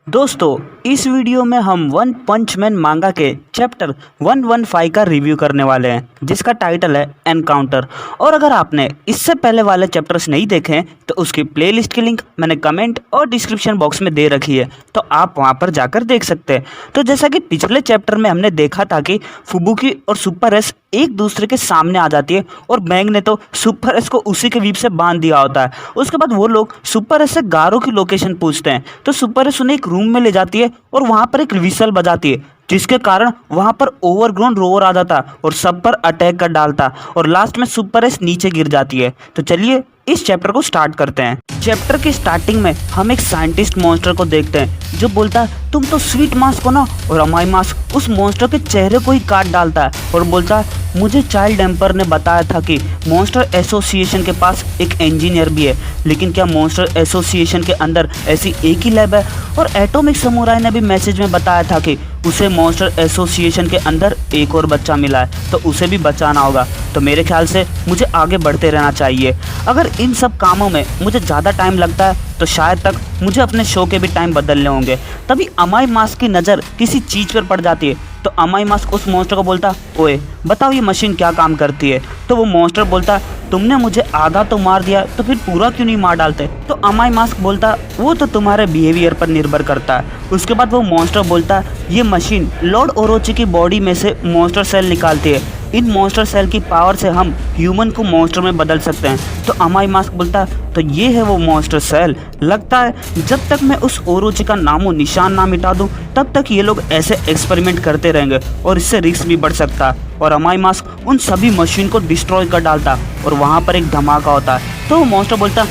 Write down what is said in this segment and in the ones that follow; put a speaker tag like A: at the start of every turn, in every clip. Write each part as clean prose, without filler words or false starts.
A: दोस्तों इस वीडियो में हम वन पंच मैन मांगा के चैप्टर 115 का रिव्यू करने वाले हैं जिसका टाइटल है एनकाउंटर। और अगर आपने इससे पहले वाले चैप्टर्स नहीं देखे हैं तो उसकी प्लेलिस्ट की लिंक मैंने कमेंट और डिस्क्रिप्शन बॉक्स में दे रखी है, तो आप वहां पर जाकर देख सकते हैं। तो जैसा कि पिछले चैप्टर में हमने देखा था कि फुबुकी और सुपर एस एक दूसरे के सामने आ जाती है और बैंग ने तो सुपर एस को उसी के वीप से बांध दिया होता है। उसके बाद वो लोग सुपर एस से गारो की लोकेशन पूछते हैं तो सुपर एस उन्हें एक रूम में ले जाती है और वहां पर एक विसल बजाती है जिसके कारण वहां पर ओवरग्रोन रोवर आ जाता और सब पर अटैक कर डालता और लास्ट में सुपर एस नीचे गिर जाती है। तो चलिए इस चैप्टर को स्टार्ट करते हैं। चैप्टर की स्टार्टिंग में हम एक साइंटिस्ट मॉन्स्टर को देखते हैं जो बोलता है तुम तो स्वीट मास्क हो ना, और अमाई मास्क उस मॉन्स्टर के चेहरे को ही काट डालता है और बोलता है मुझे चाइल्ड एम्पर ने बताया था कि मॉन्स्टर एसोसिएशन के पास एक इंजीनियर भी है, लेकिन क्या मॉन्स्टर एसोसिएशन के अंदर ऐसी एक ही लैब है? और एटॉमिक समुराई ने भी मैसेज में बताया था कि उसे मॉन्स्टर एसोसिएशन के अंदर एक और बच्चा मिला है तो उसे भी बचाना होगा। तो मेरे ख्याल से मुझे आगे बढ़ते रहना चाहिए। अगर इन सब कामों में मुझे ज़्यादा टाइम लगता है तो शायद तक मुझे अपने शो के भी टाइम बदलने होंगे। तभी अमाई मास्क की नज़र किसी चीज़ पर पड़ जाती है तो अमाई मास्क उस मॉन्स्टर को बोलता ओए बताओ ये मशीन क्या काम करती है? तो वो मॉन्स्टर बोलता तुमने मुझे आधा तो मार दिया तो फिर पूरा क्यों नहीं मार डालते? तो अमाई मास्क बोलता वो तो तुम्हारे बिहेवियर पर निर्भर करता है। उसके बाद वो मॉन्स्टर बोलता ये मशीन लॉर्ड ओरोची की बॉडी में से मॉन्स्टर सेल निकालती है। इन मॉन्स्टर सेल की पावर से हम ह्यूमन को मॉन्स्टर में बदल सकते हैं। तो अमाई मास्क बोलता तो ये है वो मॉन्स्टर सेल। लगता है जब तक मैं उस ओरोची का नामो निशान ना मिटा दूं तब तक ये लोग ऐसे एक्सपेरिमेंट करते रहेंगे और इससे रिस्क भी बढ़ सकता है। और अमाई मास्क उन सभी मशीन को डिस्ट्रॉय कर डालता और वहाँ पर एक धमाका होता है। तो वो मॉन्स्टर बोलता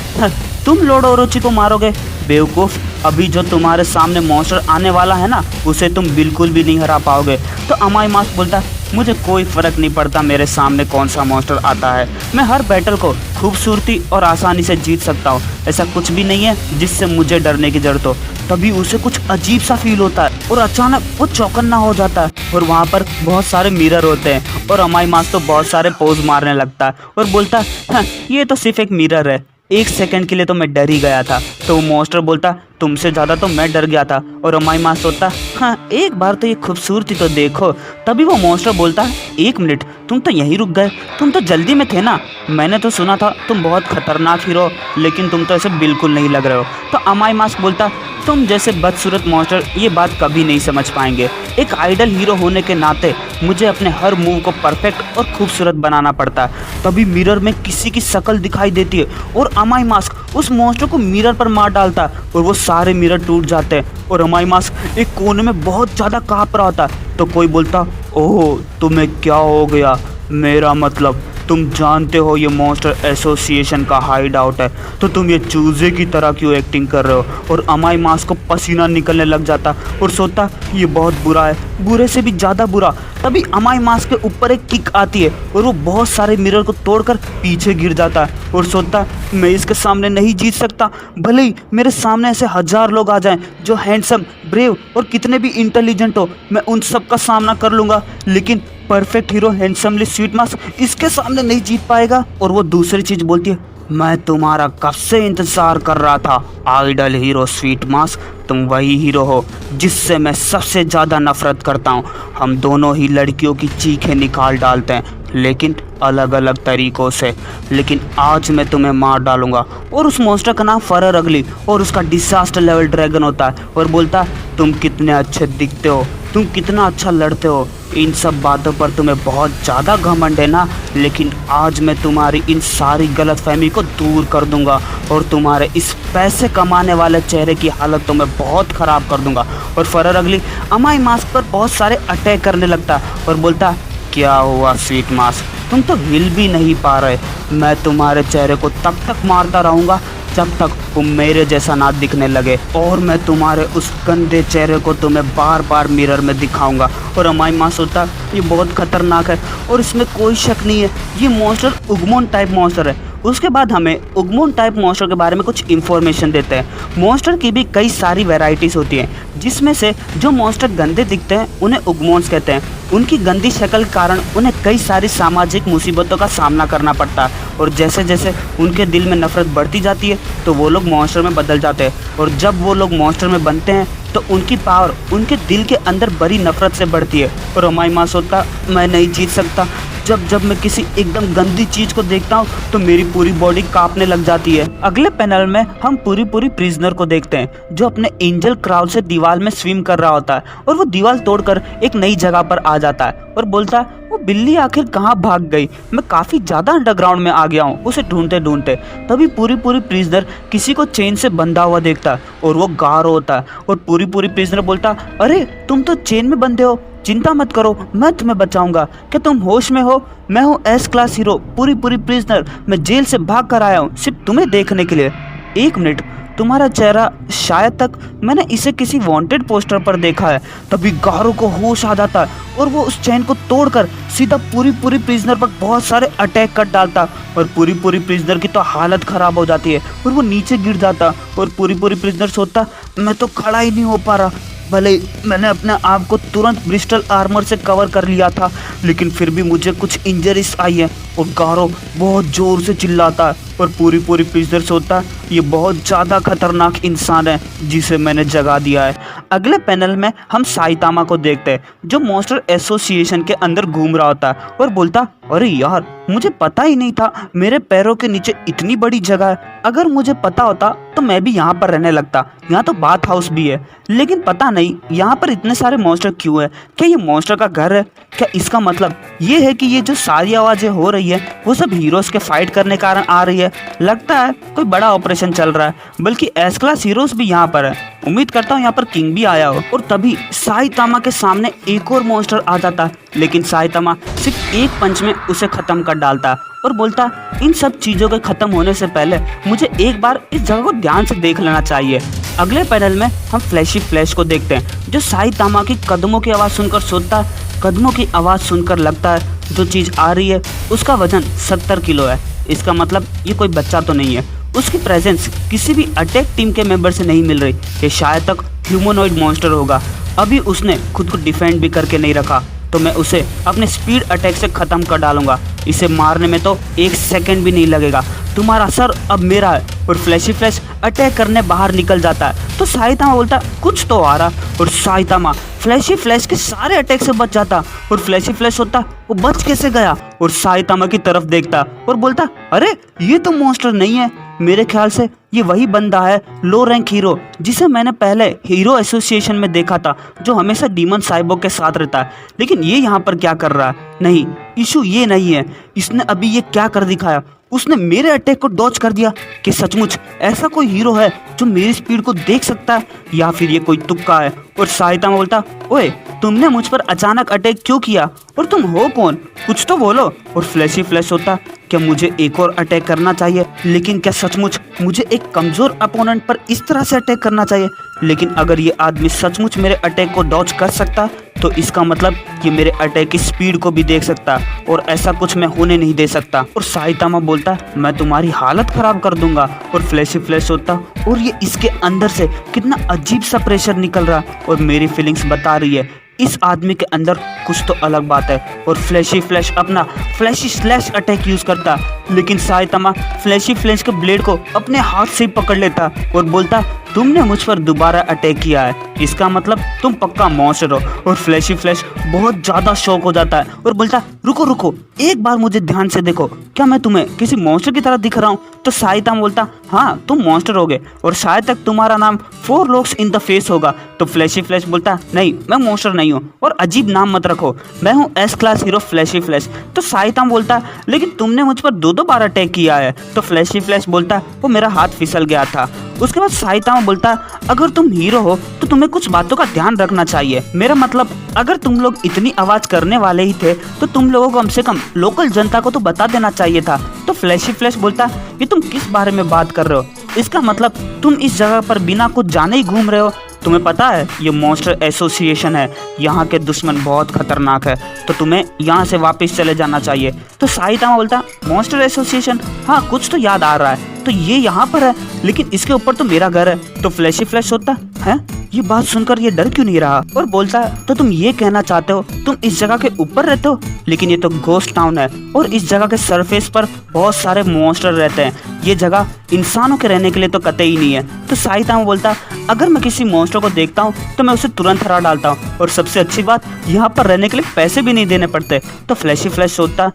A: तुम लॉर्ड ओरोची को मारोगे? बेवकूफ़, अभी जो तुम्हारे सामने मॉन्स्टर आने वाला है ना उसे तुम बिल्कुल भी नहीं हरा पाओगे। तो अमाई मास्क बोलता मुझे कोई फ़र्क नहीं पड़ता मेरे सामने कौन सा मॉन्स्टर आता है, मैं हर बैटल को खूबसूरती और आसानी से जीत सकता हूँ। ऐसा कुछ भी नहीं है जिससे मुझे डरने की ज़रूरत हो। तभी उसे कुछ अजीब सा फील होता है और अचानक वो चौकन्ना हो जाता है और वहाँ पर बहुत सारे मिरर होते हैं और अमाई मास्क तो बहुत सारे पोज मारने लगता है और बोलता है ये तो सिर्फ एक मिरर है, एक सेकंड के लिए तो मैं डर ही गया था। तो वो मॉन्स्टर बोलता तुमसे ज़्यादा तो मैं डर गया था। और अमाई मास्क होता हाँ एक बार तो ये खूबसूरती तो देखो। तभी वो मॉन्स्टर बोलता एक मिनट, तुम तो यहीं रुक गए, तुम तो जल्दी में थे ना, मैंने तो सुना था तुम बहुत खतरनाक हीरो, लेकिन तुम तो ऐसे बिल्कुल नहीं लग रहे हो। तो अमाई मास्क बोलता तुम जैसे बदसूरत मॉन्स्टर ये बात कभी नहीं समझ पाएंगे। एक आइडल हीरो होने के नाते मुझे अपने हर मूव को परफेक्ट और खूबसूरत बनाना पड़ता है। तभी मिरर में किसी की शक्ल दिखाई देती है और अमाई मास्क उस मॉन्स्टर को मिरर पर मार डालता है और वो सारे मिरर टूट जाते हैं और अमाई मास्क एक कोने में बहुत ज़्यादा काँप रहा होता है। तो कोई बोलता ओह तुम्हें क्या हो गया? मेरा मतलब तुम जानते हो ये मॉन्स्टर एसोसिएशन का हाइड आउट है, तो तुम ये चूजे की तरह क्यों एक्टिंग कर रहे हो? और अमाई मास्क को पसीना निकलने लग जाता और सोचता ये बहुत बुरा है, बुरे से भी ज़्यादा बुरा। तभी अमाई मास्क के ऊपर एक किक आती है और वो बहुत सारे मिरर को तोड़कर पीछे गिर जाता है और सोचता मैं इसके सामने नहीं जीत सकता, भले ही मेरे सामने ऐसे 1000 लोग आ जाएं जो हैंडसम, ब्रेव और कितने भी इंटेलिजेंट हो, मैं उन सब का सामना कर लूँगा, लेकिन perfect hero handsomely sweet mask इसके सामने नहीं जीत पाएगा। और वो दूसरी चीज़ बोलती है मैं तुम्हारा कब से इंतज़ार कर रहा था आइडल हीरो स्वीट मास्क, तुम वही हीरो हो जिससे मैं सबसे ज़्यादा नफरत करता हूँ। हम दोनों ही लड़कियों की चीखें निकाल डालते हैं लेकिन अलग अलग तरीक़ों से, लेकिन आज मैं तुम्हें मार डालूंगा। और उस मॉन्स्टर का नाम फरर अगली और उसका डिजास्टर लेवल ड्रैगन होता है और बोलता तुम कितने अच्छे दिखते हो, तुम कितना अच्छा लड़ते हो, इन सब बातों पर तुम्हें बहुत ज़्यादा घमंड है ना, लेकिन आज मैं तुम्हारी इन सारी गलतफहमी को दूर कर दूंगा और तुम्हारे इस पैसे कमाने वाले चेहरे की हालत तो मैं बहुत ख़राब कर दूंगा। और फरर अगली अमाई मास्क पर बहुत सारे अटैक करने लगता और बोलता क्या हुआ स्वीट मास्क, तुम तो हिल भी नहीं पा रहे, मैं तुम्हारे चेहरे को तब तक मारता रहूँगा जब तक तुम मेरे जैसा ना दिखने लगे, और मैं तुम्हारे उस गंदे चेहरे को तुम्हें बार बार मिरर में दिखाऊंगा। और अमाई मास्क होता ये बहुत खतरनाक है और इसमें कोई शक नहीं है, ये मॉन्स्टर उगमोन टाइप मॉन्स्टर है उसके बाद हमें उगमोन टाइप मॉन्स्टर के बारे में कुछ इन्फॉर्मेशन देते हैं। मॉन्स्टर की भी कई सारी वैरायटीज़ होती हैं, जिसमें से जो मॉन्स्टर गंदे दिखते हैं उन्हें उगमोन्स कहते हैं। उनकी गंदी शक्ल के कारण उन्हें कई सारी सामाजिक मुसीबतों का सामना करना पड़ता है, और जैसे जैसे उनके दिल में नफरत बढ़ती जाती है तो वो लोग मॉन्स्टर में बदल जाते हैं। और जब वो लोग मॉन्स्टर में बनते हैं तो उनकी पावर उनके दिल के अंदर बड़ी नफरत से बढ़ती है, और हमारी माँ सोचता मैं नहीं जीत सकता। जब मैं किसी एकदम गंदी चीज़ को देखता हूँ तो मेरी पूरी बॉडी कांपने लग जाती है। अगले पैनल में हम पूरी प्रिजनर को देखते हैं, जो अपने एंजल क्राउड से दीवार में स्विम कर रहा होता है, और वो दीवार तोड़कर एक नई जगह पर आ जाता है और बोलता है वो बिल्ली आखिर कहाँ भाग गई, मैं काफ़ी ज़्यादा अंडरग्राउंड में आ गया हूँ उसे ढूंढते ढूंढते। तभी पूरी प्रिजनर किसी को चेन से बंधा हुआ देखता है, और वो गारो होता है, और पूरी प्रिजनर बोलता अरे तुम तो चेन में बंधे हो, चिंता मत करो मैं तुम्हें बचाऊंगा, क्या तुम होश में हो? मैं हूँ एस क्लास हीरो पूरी प्रिजनर, मैं जेल से भाग कर आया हूँ सिर्फ तुम्हें देखने के लिए। एक मिनट, तुम्हारा चेहरा शायद तक मैंने इसे किसी वांटेड पोस्टर पर देखा है। तभी गारो को होश आ जाता है और वो उस चैन को तोड़कर सीधा पूरी प्रिजनर पर बहुत सारे अटैक कर डालता, और पूरी प्रिजनर की तो हालत ख़राब हो जाती है और वो नीचे गिर जाता, और पूरी प्रिजनर सोचता मैं तो खड़ा ही नहीं हो पा रहा। भले मैंने अपने आप को तुरंत ब्रिस्टल आर्मर से कवर कर लिया था, लेकिन फिर भी मुझे कुछ इंजरीज आई है। और गारो बहुत ज़ोर से चिल्लाता है, और पूरी प्रिजनर सोचता है ये बहुत ज़्यादा खतरनाक इंसान है जिसे मैंने जगा दिया है। अगले पैनल में हम साइतामा को देखते हैं, जो मॉन्स्टर एसोसिएशन के अंदर घूम रहा होता है और बोलता अरे यार मुझे पता ही नहीं था मेरे पैरों के नीचे इतनी बड़ी जगह है, अगर मुझे पता होता तो मैं भी यहाँ पर रहने लगता। यहाँ तो बाथ हाउस भी है, लेकिन पता नहीं यहाँ पर इतने सारे मॉन्स्टर क्यों है। क्या ये मॉन्स्टर का घर है? क्या इसका मतलब ये है कि ये जो सारी आवाज़ें हो रही है वो सब हीरोज़ के फाइट करने के कारण आ रही है? लगता है कोई बड़ा ऑपरेशन चल रहा है, बल्कि एस क्लास हीरोज़ भी यहाँ पर है। उम्मीद करता हूँ यहाँ पर किंग भी आया हो। और तभी साइतामा के सामने एक और मॉन्स्टर आ जाता है, लेकिन साइतामा सिर्फ एक पंच में उसे ख़त्म कर डालता है और बोलता इन सब चीज़ों के ख़त्म होने से पहले मुझे एक बार इस जगह को ध्यान से देख लेना चाहिए। अगले पैनल में हम फ्लैशी फ्लैश को देखते हैं, जो साइतामा की कदमों की आवाज़ सुनकर सोचता है। कदमों की आवाज़ सुनकर लगता है जो चीज़ आ रही है उसका वजन 70 किलो है। इसका मतलब ये कोई बच्चा तो नहीं है। उसकी प्रेजेंस किसी भी अटैक टीम के मेंबर से नहीं मिल रही, ये शायद तक ह्यूमनॉइड मॉन्स्टर होगा। अभी उसने खुद को डिफेंड भी करके नहीं रखा, तो मैं उसे अपने स्पीड अटैक से ख़त्म कर डालूंगा। इसे मारने में तो 1 सेकंड भी नहीं लगेगा। तुम्हारा सर अब मेरा है। और फ्लैशी फ्लैश अटैक करने बाहर निकल जाता है, तो साइतामा बोलता कुछ तो आ रहा, और साइतामा फ्लैशी फ्लैश के सारे अटैक से बच जाता। और फ्लैशी फ्लैश होता वो बच कैसे गया, और साइतामा की तरफ देखता और बोलता अरे ये तो मॉन्स्टर नहीं है, मेरे ख्याल से ये वही बंदा है लो रैंक हीरो जिसे मैंने पहले हीरो एसोसिएशन में देखा था, जो हमेशा डीमन साइबोर्ग के साथ रहता है। लेकिन ये यहाँ पर क्या कर रहा है? नहीं, इशू ये नहीं है, इसने अभी ये क्या कर दिखाया, उसने मेरे अटैक को डॉच कर दिया। कि सचमुच ऐसा कोई हीरो है जो मेरी स्पीड को देख सकता है, या फिर ये कोई तुक्का है? और साइतामा बोलता ओए तुमने मुझ पर अचानक अटैक क्यों किया, और तुम हो कौन, कुछ तो बोलो। और फ्लैशी फ्लैश होता क्या मुझे एक और अटैक करना चाहिए, लेकिन क्या सचमुच मुझे एक कमज़ोर अपोनेंट पर इस तरह से अटैक करना चाहिए? लेकिन अगर ये आदमी सचमुच मेरे अटैक को डॉच कर सकता तो इसका मतलब ये मेरे अटैक की स्पीड को भी देख सकता, और ऐसा कुछ मैं होने नहीं दे सकता। और साइतामा बोलता मैं तुम्हारी हालत ख़राब कर दूंगा। और फ्लैशी फ्लैश होता और ये इसके अंदर से कितना अजीब सा प्रेशर निकल रहा, और मेरी फीलिंग्स बता रही है इस आदमी के अंदर कुछ तो अलग बात है। और फ्लैशी फ्लैश अपना फ्लैशी स्लैश अटैक यूज़ करता, लेकिन साइतामा फ्लैशी फ्लैश के ब्लेड को अपने हाथ से पकड़ लेता और बोलता तुमने मुझ पर दोबारा अटैक किया है, इसका मतलब तुम पक्का मॉन्स्टर हो। और फ्लैशी फ्लैश बहुत ज़्यादा शॉक हो जाता है और बोलता रुको रुको, एक बार मुझे ध्यान से देखो, क्या मैं तुम्हें किसी मॉन्स्टर की तरह दिख रहा हूँ? तो साइतामा बोलता हाँ तुम मॉन्स्टर होगे, और शायद तक तुम्हारा नाम 4 लॉक्स इन द फेस होगा। तो फ्लैशी फ्लैश बोलता नहीं मैं मॉन्स्टर नहीं हूँ, और अजीब नाम मत रखो, मैं हूँ S class hero flashy flash. तो साइतामा बोलता लेकिन तुमने मुझ पर 2 बार अटैक किया है। तो फ्लैशी फ्लैश बोलता वो मेरा हाथ फिसल गया था। उसके बाद साइतामा बोलता अगर तुम हीरो हो तो तुम्हें कुछ बातों का ध्यान रखना चाहिए। मेरा मतलब अगर तुम लोग इतनी आवाज़ करने वाले ही थे तो तुम लोगों को कम से कम लोकल जनता को तो बता देना चाहिए था। तो फ्लैशी फ्लैश बोलता ये तुम किस बारे में बात कर रहे हो? इसका मतलब तुम इस जगह पर बिना कुछ जाने ही घूम रहे हो? तुम्हें पता है ये मॉन्स्टर एसोसिएशन है, यहाँ के दुश्मन बहुत खतरनाक है, तो तुम्हें यहाँ से वापस चले जाना चाहिए। तो साइतामा बोलता मॉन्स्टर एसोसिएशन, हाँ कुछ तो याद आ रहा है, तो ये यहाँ पर है, लेकिन इसके ऊपर तो मेरा घर है। तो फ्लैशी फ्लैश होता है ये बात सुनकर ये डर क्यों नहीं रहा और बोलता है तो तुम ये कहना चाहते हो तुम इस जगह के ऊपर रहते हो, लेकिन ये तो घोस्ट टाउन है और इस जगह के सरफेस पर बहुत सारे मॉन्स्टर रहते हैं, ये जगह इंसानों के रहने के लिए तो कतई नहीं है। तो साइतामा बोलता अगर मैं किसी मॉन्स्टर को देखता हूँ तो मैं उसे तुरंत हरा डालता हूँ, और सबसे अच्छी बात यहाँ पर रहने के लिए पैसे भी नहीं देने पड़ते। तो फ्लैशी फ्लैश सोचता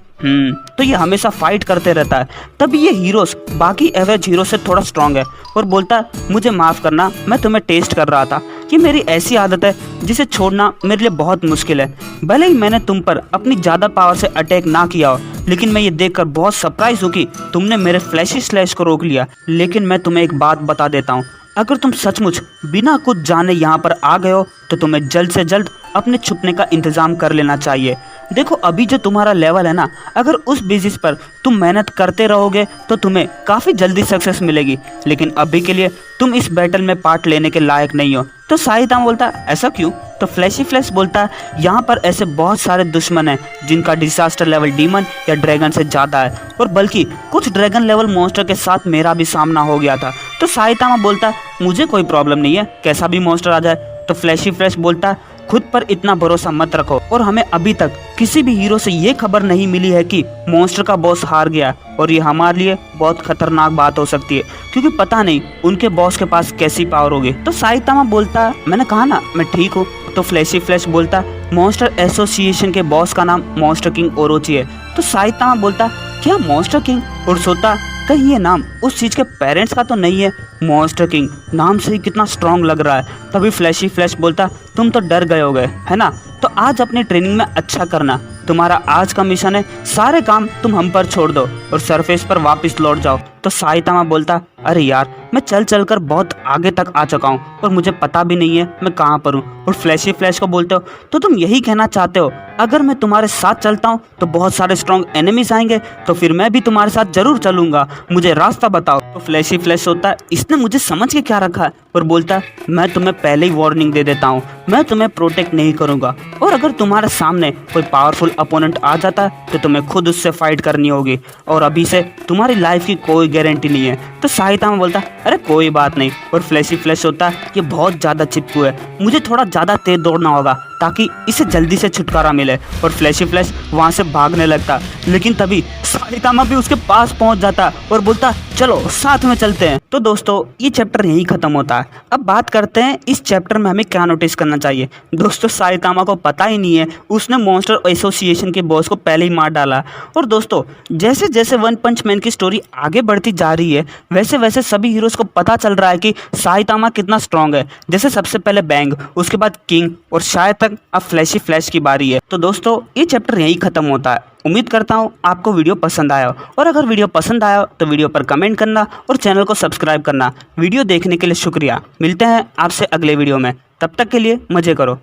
A: तो ये हमेशा फाइट करते रहता है, तभी ये हीरोज बाकी एवरेज हीरो से थोड़ा स्ट्रांग है, और बोलता मुझे माफ़ करना, मैं तुम्हें टेस्ट कर रहा था। ये मेरी ऐसी आदत है जिसे छोड़ना मेरे लिए बहुत मुश्किल है। भले ही मैंने तुम पर अपनी ज़्यादा पावर से अटैक ना किया हो, लेकिन मैं ये देखकर बहुत सरप्राइज हूँ कि तुमने मेरे फ्लैशी स्लैश को रोक लिया। लेकिन मैं तुम्हें एक बात बता देता हूँ, अगर तुम सचमुच बिना कुछ जाने यहाँ पर आ गए हो तो तुम्हें जल्द से जल्द अपने छुपने का इंतज़ाम कर लेना चाहिए। देखो अभी जो तुम्हारा लेवल है ना, अगर उस बेसिस पर तुम मेहनत करते रहोगे तो तुम्हें काफ़ी जल्दी सक्सेस मिलेगी, लेकिन अभी के लिए तुम इस बैटल में पार्ट लेने के लायक नहीं हो। तो साइतामा बोलता ऐसा क्यों? तो फ्लैशी फ्लैश बोलता यहाँ पर ऐसे बहुत सारे दुश्मन हैं जिनका डिजास्टर लेवल डीमन या ड्रैगन से ज़्यादा है, और बल्कि कुछ ड्रैगन लेवल मॉन्स्टर के साथ मेरा भी सामना हो गया था। तो साइतामा बोलता मुझे कोई प्रॉब्लम नहीं है, कैसा भी मॉन्स्टर आ जाए। तो फ्लैशी फ्लैश बोलता खुद पर इतना भरोसा मत रखो, और हमें अभी तक किसी भी हीरो से ये खबर नहीं मिली है कि मॉन्स्टर का बॉस हार गया, और ये हमारे लिए बहुत खतरनाक बात हो सकती है, क्योंकि पता नहीं उनके बॉस के पास कैसी पावर होगी। तो साइतामा बोलता मैंने कहा ना मैं ठीक हूँ। तो फ्लैशी फ्लैश बोलता मॉन्स्टर एसोसिएशन के बॉस का नाम मॉन्स्टर किंग ओरोची है। तो साइतामा बोलता क्या मॉन्स्टर किंग? और सोता कहीं ये नाम उस चीज़ के पेरेंट्स का तो नहीं है? मॉन्स्टर किंग नाम से ही कितना स्ट्रांग लग रहा है। तभी फ्लैशी फ्लैश बोलता तुम तो डर गए होगे है ना, तो आज अपनी ट्रेनिंग में अच्छा करना, तुम्हारा आज का मिशन है सारे काम तुम हम पर छोड़ दो और सरफेस पर वापस लौट जाओ। तो साइतामा बोलता अरे यार मैं चल चल कर बहुत आगे तक आ चुका हूँ और मुझे पता भी नहीं है मैं कहाँ पर हूँ। और फ्लैशी फ्लैश को बोलते हो तो तुम यही कहना चाहते हो अगर मैं तुम्हारे साथ चलता हूँ तो बहुत सारे स्ट्रॉन्ग एनिमीज आएंगे, तो फिर मैं भी तुम्हारे साथ जरूर चलूंगा, मुझे रास्ता बताओ। तो फ्लैशी फ्लैश होता है इसने मुझे समझ के क्या रखा है, और बोलता है मैं तुम्हें पहले ही वार्निंग दे देता हूँ, मैं तुम्हें प्रोटेक्ट नहीं करूँगा, और अगर तुम्हारे सामने कोई पावरफुल अपोनेंट आ जाता है तो तुम्हें खुद उससे फाइट करनी होगी, और अभी से तुम्हारी लाइफ की कोई गारंटी नहीं है। तो साइतामा बोलता अरे कोई बात नहीं। और फ्लैशी फ्लैश होता है ये बहुत ज़्यादा चिपकू है, मुझे थोड़ा ज़्यादा तेज दौड़ना होगा ताकि इसे जल्दी से छुटकारा मिले। और फ्लैशी फ्लैश वहाँ से भागने लगता, लेकिन तभी साइतामा भी उसके पास पहुँच जाता और बोलता चलो साथ में चलते हैं। तो दोस्तों ये चैप्टर यहीं ख़त्म होता है। अब बात करते हैं इस चैप्टर में हमें क्या नोटिस करना चाहिए। दोस्तों साइतामा को पता ही नहीं है उसने मॉन्स्टर एसोसिएशन के बॉस को पहले ही मार डाला। और दोस्तों जैसे जैसे वन पंच मैन की स्टोरी आगे बढ़ती जा रही है वैसे वैसे सभी हीरोज़ को पता चल रहा है कि साइतामा कितना स्ट्रांग है। जैसे सबसे पहले बैंग, उसके बाद किंग, और शायद तक अब फ्लैशी फ्लैश की बारी है। तो दोस्तों ये चैप्टर यहीं ख़त्म होता है। उम्मीद करता हूँ आपको वीडियो पसंद आया हो, और अगर वीडियो पसंद आया हो तो वीडियो पर कमेंट करना और चैनल को सब्सक्राइब करना। वीडियो देखने के लिए शुक्रिया। मिलते हैं आपसे अगले वीडियो में, तब तक के लिए मज़े करो।